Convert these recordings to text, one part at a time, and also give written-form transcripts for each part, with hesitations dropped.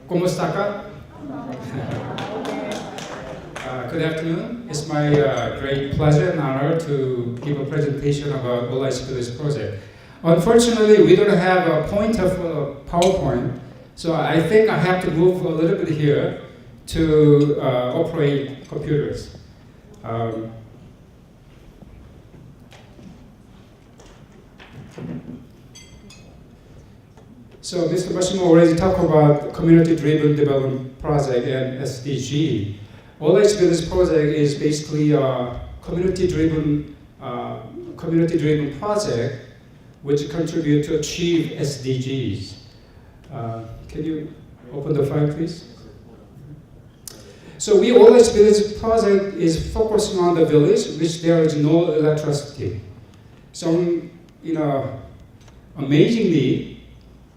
¿Cómo está acá? Good afternoon. It's my great pleasure and honor to give a presentation about All I Speak This project. Unfortunately, we don't have a pointer for PowerPoint, so I think I have to move a little bit here to operate computers. So Mr. Mashimo already talked about community-driven development project and SDG. All I Speak This project is basically a community-driven project which contribute to achieve SDGs. Can you open the file, please? So we All I Speak This project is focusing on the village which there is no electricity. So, amazingly,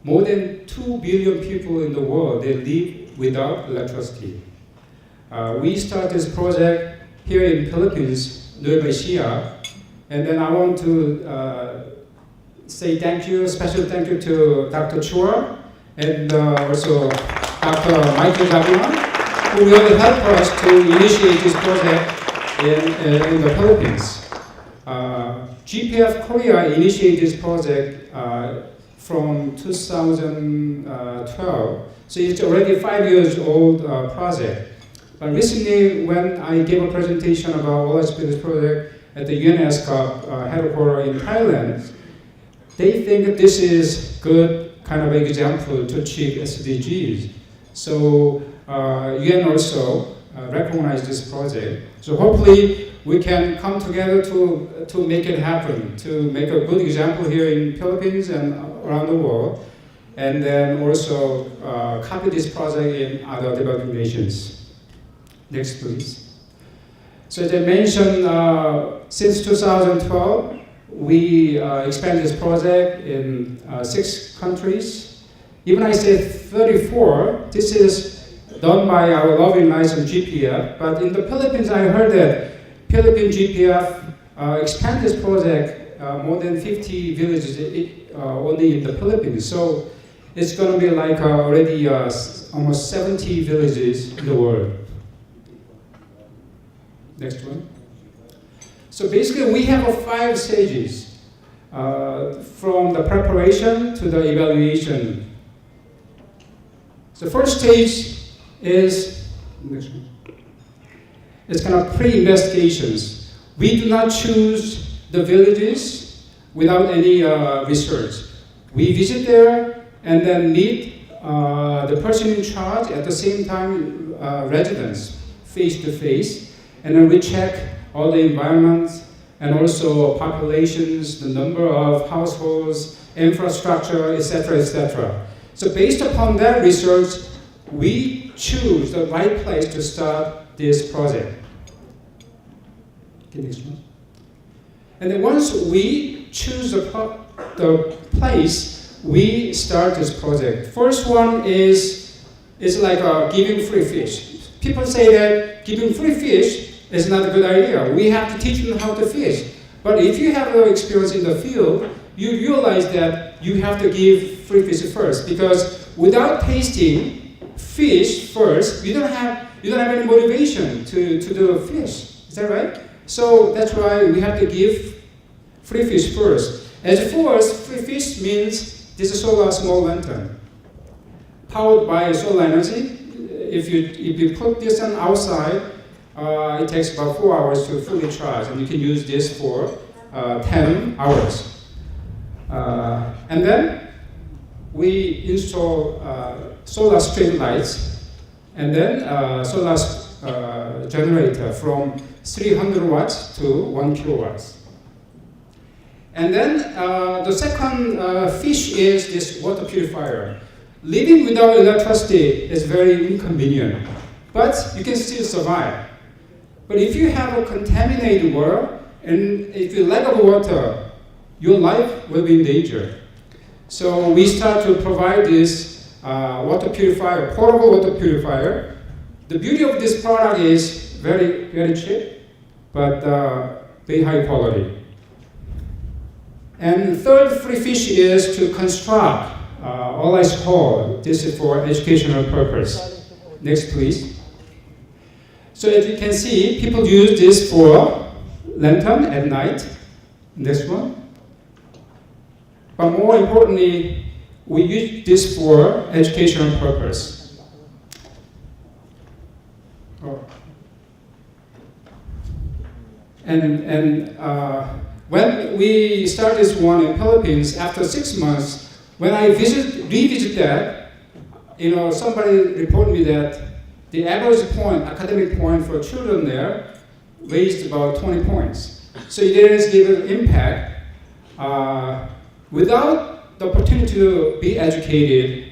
more than 2 billion people in the world, they live without electricity. We started this project here in Philippines, Nueva Ecija, and then I want to say special thank you to Dr. Chua and also Dr. Michael Javier, who really helped us to initiate this project in the Philippines. GPF Korea initiated this project from 2012, so it's already a 5 years old project. But recently, when I gave a presentation about All I Speak This project at the UNESCO headquarters in Thailand, they think that this is good kind of example to achieve SDGs. So UN also recognized this project. So hopefully we can come together to make it happen, to make a good example here in Philippines and around the world, and then also copy this project in other developing nations. Next, please. So as I mentioned, since 2012, we expanded this project in 6 countries. Even I say 34, this is done by our loving nice GPF, but in the Philippines I heard that Philippine GPF expand this project more than 50 villages only in the Philippines. So it's going to be like already almost 70 villages in the world. Next one. So basically we have 5 stages from the preparation to the evaluation. The first stage is, next one. It's kind of pre-investigations. We do not choose the villages without any research. We visit there and then meet the person in charge, at the same time residents, face to face, and then we check all the environments and also populations, the number of households, infrastructure, etc., etc. So based upon that research, we choose the right place to start this project. Okay, next one. And then once we choose the place, we start this project. First one is like giving free fish. People say that giving free fish is not a good idea. We have to teach them how to fish. But if you have no experience in the field, you realize that you have to give free fish first, because without tasting fish first, you don't have any motivation to do fish. Is that right? So that's why we have to give free fish first. As first, free fish means this is solar small lantern, powered by solar energy. If you put this on outside, it takes about 4 hours to fully charge, and you can use this for 10 hours. And then we install solar street lights, and then solar generator from 300 watts to 1 kilowatts. And then the second fish is this water purifier. Living without electricity is very inconvenient, but you can still survive. But if you have a contaminated water, and if you lack of water, your life will be in danger. So we start to provide this water purifier, portable water purifier. The beauty of this product is very, very cheap, but very high quality. And the third free fish is to construct all-ice hall. This is for educational purpose. Next, please. So as you can see, people use this for lantern at night. Next one. But more importantly, we use this for educational purpose. Oh. And when we start this one in Philippines, after 6 months, when I revisit that, somebody reported me that the average point, academic point for children there, raised about 20 points. So there is given impact. Without the opportunity to be educated,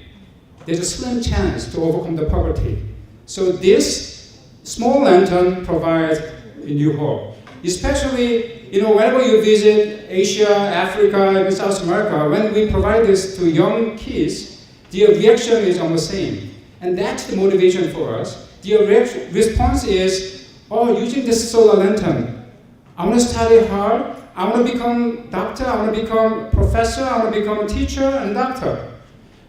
there's a slim chance to overcome the poverty. So this small lantern provides a new hope. Especially, whenever you visit Asia, Africa, and South America, when we provide this to young kids, their reaction is almost the same. And that's the motivation for us. Their response is, using this solar lantern, I want to study hard, I want to become doctor, I want to become professor, I want to become a teacher and doctor.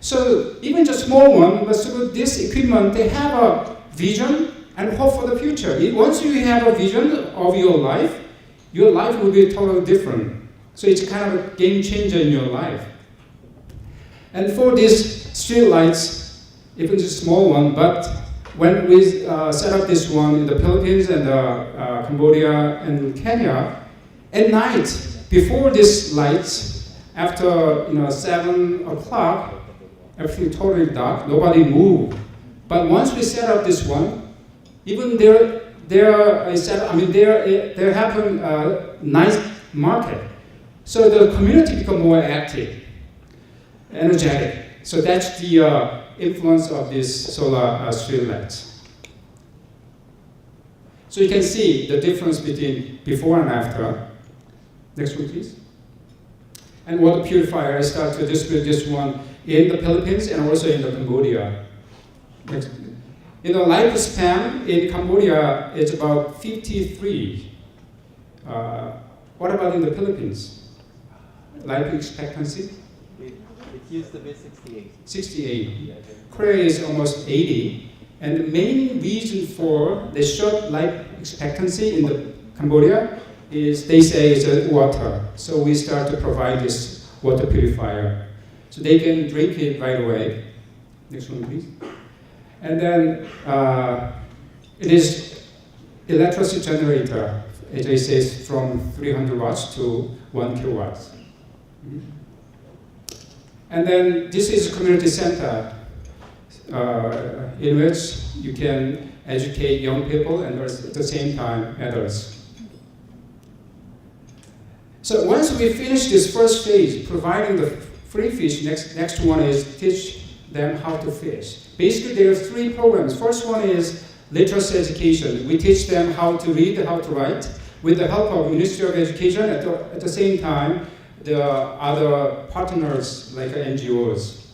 So even just small one, but through this equipment, they have a vision and hope for the future. Once you have a vision of your life will be totally different. So it's kind of a game changer in your life. And for these street lights, even just a small one, but when we set up this one in the Philippines and Cambodia and Kenya, at night, before these lights, after 7 o'clock, everything totally dark, nobody moved. But once we set up this one, even there happened night market. So the community become more active, energetic. So that's the influence of this solar street lights. So you can see the difference between before and after. Next one, please. And water purifier, I start to distribute this one in the Philippines and also in the Cambodia. Next. Lifespan in Cambodia is about 53. What about in the Philippines? Life expectancy? It used to be 68. 68. Korea is almost 80. And the main reason for the short life expectancy in the Cambodia is, they say, is water. So we start to provide this water purifier. So they can drink it right away. Next one, please. And then it is electricity generator, as I say, from 300 watts to 1 kilowatts. And then this is a community center in which you can educate young people and at the same time adults. So once we finish this first phase, providing the free fish, next one is teach them how to fish. Basically, there are 3 programs. First one is literacy education. We teach them how to read, how to write, with the help of Ministry of Education. At the same time, the other partners like NGOs.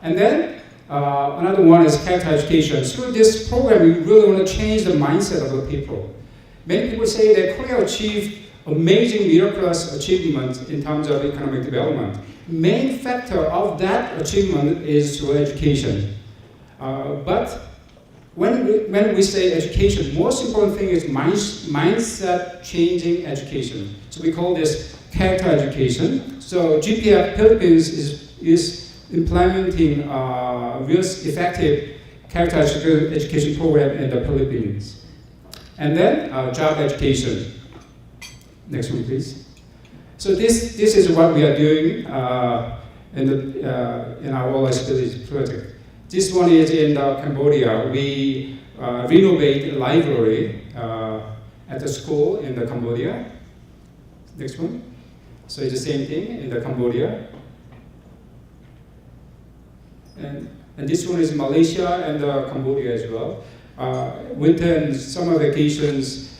And then another one is character education. Through this program, we really want to change the mindset of the people. Many people say that Korea achieved amazing miraculous achievement in terms of economic development. Main factor of that achievement is through education. But when we say education, most important thing is mindset changing education. So we call this character education. So GPF Philippines is implementing real effective character education program in the Philippines. And then job education. Next one, please. So this is what we are doing in our all-ice village project. This one is in Cambodia. We renovate a library at the school in the Cambodia. Next one. So it's the same thing in the Cambodia. And this one is Malaysia and Cambodia as well. Winter and summer vacations,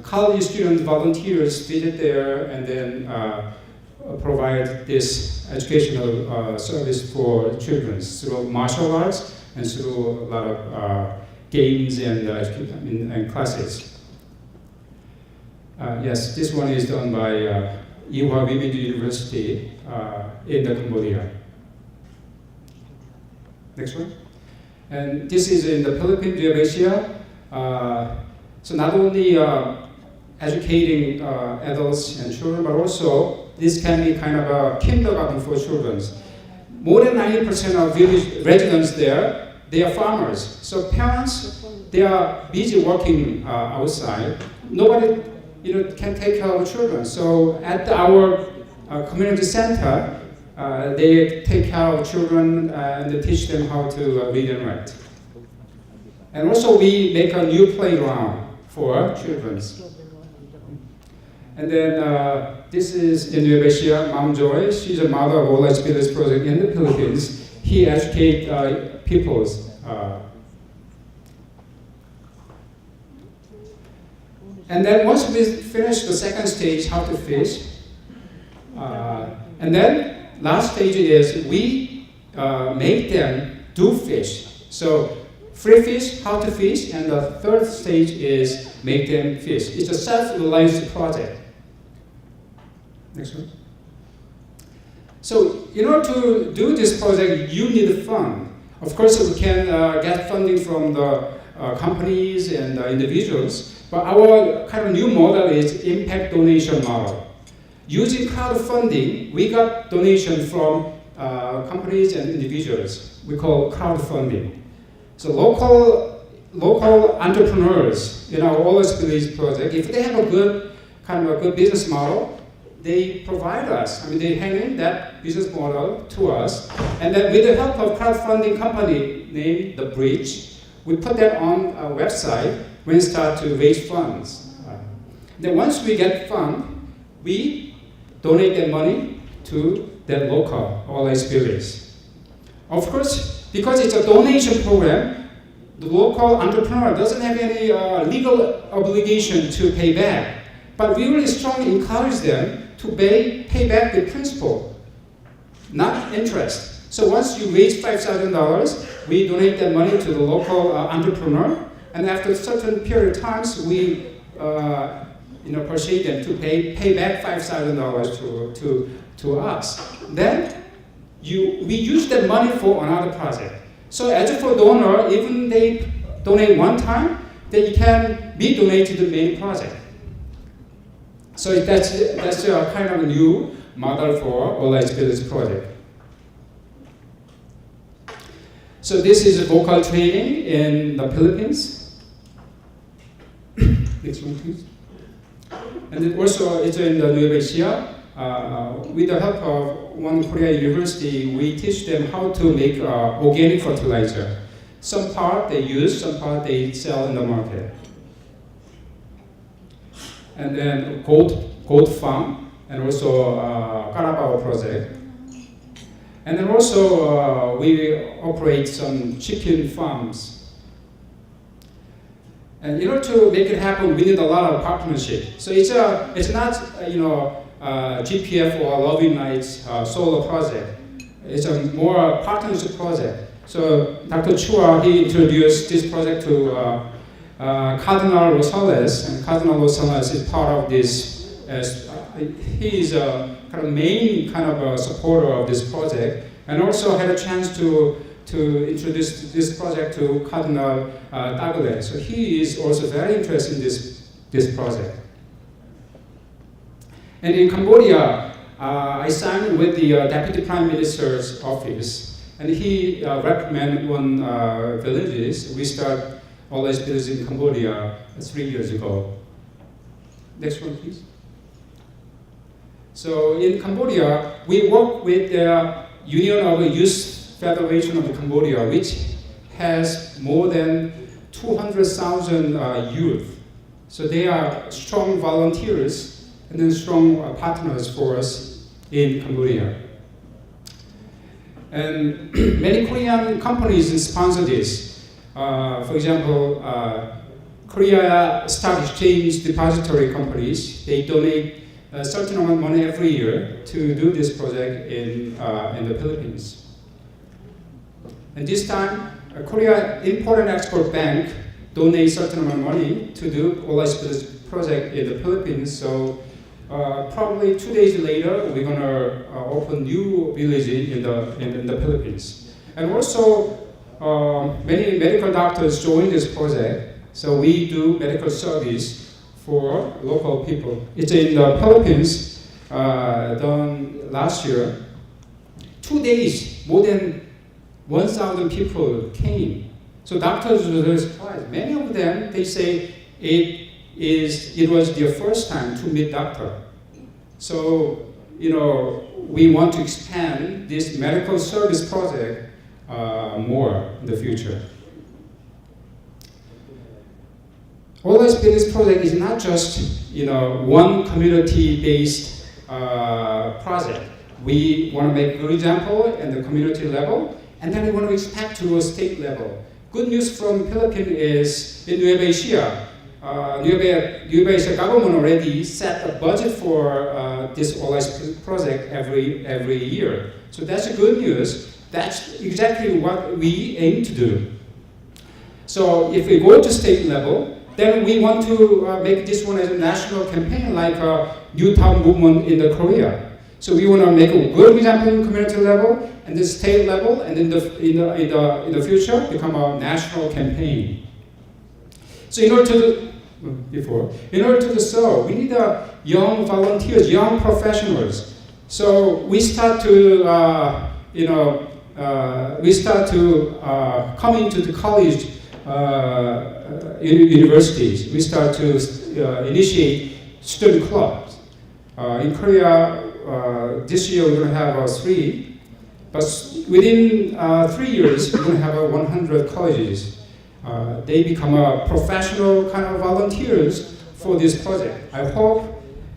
college students, volunteers visit there and then provide this educational service for children through martial arts and through a lot of games and classes. Yes, this one is done by Ewha Women's University in the Cambodia. Next one. And this is in the Philippines, Indonesia. So not only educating adults and children, but also this can be kind of a kindergarten for children. More than 90% of village residents there, they are farmers. So parents, they are busy working outside. Nobody, can take care of children. So at our community center, they take care of children and they teach them how to read and write. And also we make a new playground for children. And then this is in Indonesia, Mom Joy. She's a mother of All Village Project in the Philippines. He educates peoples. And then once we finish the second stage, how to fish, and then last stage is we make them do fish. So free fish, how to fish, and the third stage is make them fish. It's a self-realized project. Next one. So in order to do this project, you need fund. Of course, we can get funding from the companies and individuals, but our kind of new model is impact donation model. Using crowdfunding, we got donation from companies and individuals. We call crowdfunding. So local entrepreneurs in our Always Village project, if they have a good business model, they provide us. They hand in that business model to us, and then with the help of crowdfunding company named The Bridge, we put that on our website when we start to raise funds. Then once we get fund, we donate that money to that local Always Village. Of course, because it's a donation program, the local entrepreneur doesn't have any legal obligation to pay back. But we really strongly encourage them to pay back the principal, not interest. So once you raise $5,000, we donate that money to the local entrepreneur, and after a certain period of times, we persuade them to pay back $5,000 to us. Then we use that money for another project. So as for donor, even they donate one time, then it can be donated to the main project. So that's a kind of a new model for All Village project. So this is a vocal training in the Philippines. Next one, please. And then also it's in the New Asia. With the help of one Korea university, we teach them how to make organic fertilizer. Some part they use, some part they sell in the market. And then goat farm, and also Carabao project. And then also we operate some chicken farms. And in order to make it happen, we need a lot of partnership. So it's not GPF or Loving Nights solar project. It's a more partnership project. So Dr. Chua, he introduced this project to Cardinal Rosales, and Cardinal Rosales is part of this. He is a main supporter of this project, and also had a chance to introduce this project to Cardinal Tagle. So he is also very interested in this project. And in Cambodia, I signed with the Deputy Prime Minister's office, and he recommended one villages. We start All Village in Cambodia 3 years ago. Next one, please. So in Cambodia, we work with the Union of Youth Federation of Cambodia, which has more than 200,000 youth. So they are strong volunteers and then strong partners for us in Cambodia. And many Korean companies sponsor this. For example, Korea Stock Exchange depository companies, they donate a certain amount of money every year to do this project in the Philippines. And this time, Korea Import and Export Bank donates a certain amount of money to do All Village project in the Philippines. So probably 2 days later, we're gonna open new village in the Philippines. And also, many medical doctors joined this project. So we do medical service for local people. It's in the Philippines, done last year. 2 days, more than 1,000 people came. So doctors were very surprised. Many of them, they say it was their first time to meet doctor. So, we want to expand this medical service project more in the future. Always Business project is not just one community-based project. We want to make a good example at the community level, and then we want to expand to a state level. Good news from Philippines is in Nueva Ecija. Nueva Ecija government already set a budget for this OLS project every year. So that's a good news. That's exactly what we aim to do. So if we go to state level, then we want to make this one as a national campaign, like a New Town movement in the Korea. So we want to make a good example in community level, and the state level, and in the future become a national campaign. So in order to do so, we need young volunteers, young professionals. So we start to come into the college, universities. We start to initiate student clubs. In Korea, this year we're going to have 3, but within 3 years we're going to have 100 colleges. They become a professional kind of volunteers for this project. I hope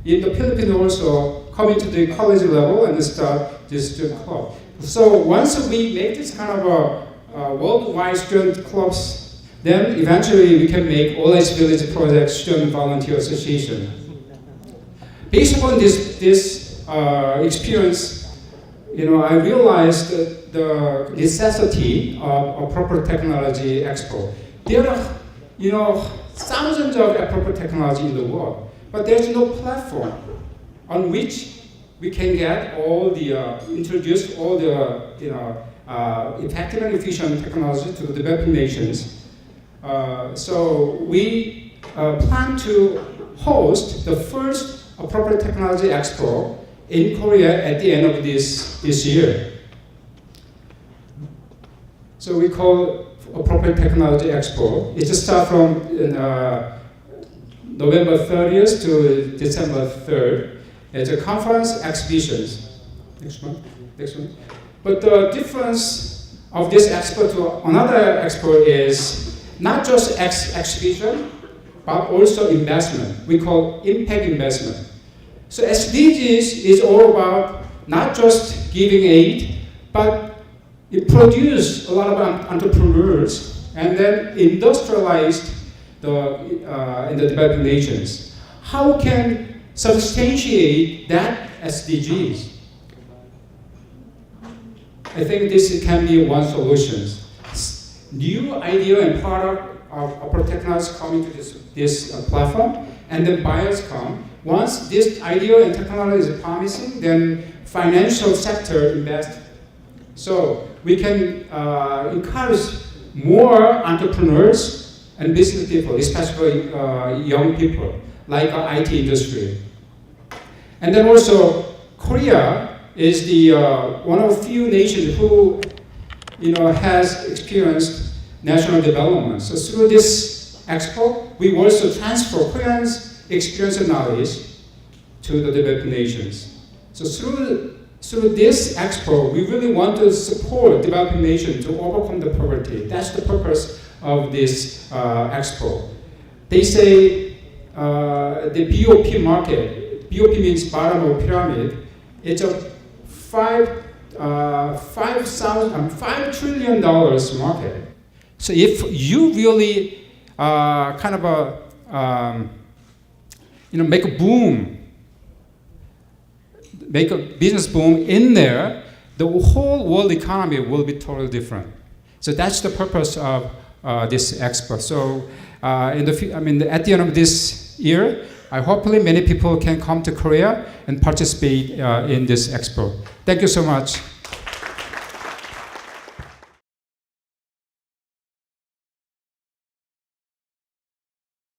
in the Philippines also coming to the college level and start this student club. So once we make this kind of a worldwide student clubs, then eventually we can make OLS Village Project Student Volunteer Association. Based upon this experience, I realized the necessity of appropriate technology expo. There are, thousands of appropriate technology in the world, but there's no platform on which we can get introduce all the, effective and efficient technology to the developing nations. So we plan to host the first Appropriate Technology Expo in Korea at the end of this year. So we call Appropriate Technology Expo. It just starts from November 30th to December 3rd. It's a conference exhibitions. Next one. But the difference of this expo to another expo is not just exhibition, but also investment. We call impact investment. So SDGs is all about not just giving aid, but it produced a lot of entrepreneurs and then industrialized in the developing nations. How can substantiate that SDGs? I think this can be one solution. New idea and product of technology coming to this platform, and then buyers come. Once this idea and technology is promising, then financial sector invest. So we can encourage more entrepreneurs and business people, especially young people, like IT industry. And then also, Korea is the one of the few nations who has experienced national development. So through this expo, we also transfer Koreans' experience and knowledge to the developing nations. So through this expo, we really want to support developing nations to overcome the poverty. That's the purpose of this expo. They say the BOP market, BOP means bottom of pyramid, it's a $5 trillion market. So if you really make a boom, make a business boom in there, the whole world economy will be totally different. So that's the purpose of this expo. So at the end of this year, hopefully many people can come to Korea and participate in this expo. Thank you so much.